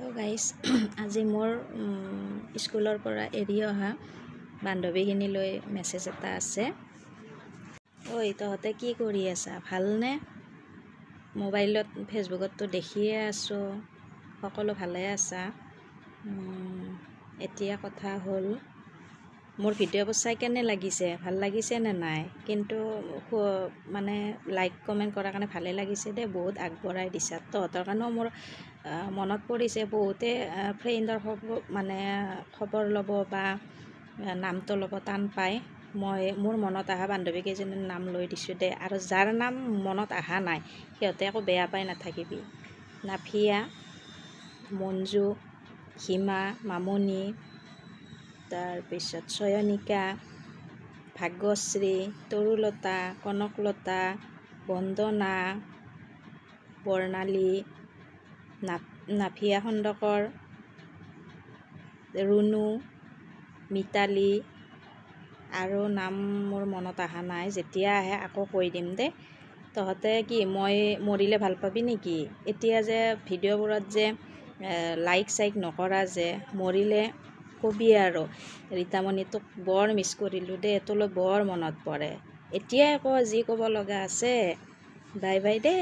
Hello' guys আজি মোৰ স্কুলৰ পৰা এৰি অহা বান্ধৱীখিনিলৈ মেছেজ এটা আছে। ঐ তহঁতে কি কৰি আছা, ভালনে? মোবাইলত ফেচবুকততো দেখিয়ে আছোঁ সকলো ভালে আছা। এতিয়া কথা হ'ল, মোৰ ভিডিঅ'বোৰ চাই কেনে লাগিছে, ভাল লাগিছে নে নাই? কিন্তু মানে লাইক কমেণ্ট কৰাৰ কাৰণে ভালে লাগিছে দেই, বহুত আগবঢ়াই দিছা। তহঁতৰ কাৰণেও মোৰ মনত পৰিছে, বহুতে ফ্ৰেণ্ডৰ খবৰ ল'ব বা নামটো ল'ব টান পায়। মোৰ মনত অহা বান্ধৱীকেইজনীৰ নাম লৈ দিছোঁ দেই। আৰু যাৰ নাম মনত অহা নাই সিহঁতে একো বেয়া পাই নাথাকিবি। নাফিয়া, মঞ্জু, হিমা, মামনি, তাৰপিছত চয়নিকা, ভাগ্যশ্ৰী, তৰুলতা, কনকলতা, বন্দনা, বৰ্ণালী, নাফিয়া খণ্ডকৰ, ৰুণু, মিতালী আৰু নাম মোৰ মনত অহা নাই। যেতিয়া আহে আকৌ কৈ দিম দেই। তহঁতে কি মই মৰিলে ভাল পাবি নেকি? এতিয়া যে ভিডিঅ'বোৰত যে লাইক চাইক নকৰা যে, মৰিলে কবি আৰু ৰীতামণি তোক বৰ মিছ কৰিলোঁ দেই, তোলৈ বৰ মনত পৰে। এতিয়াই ক যি ক'ব লগা আছে। বাই বাই দেই।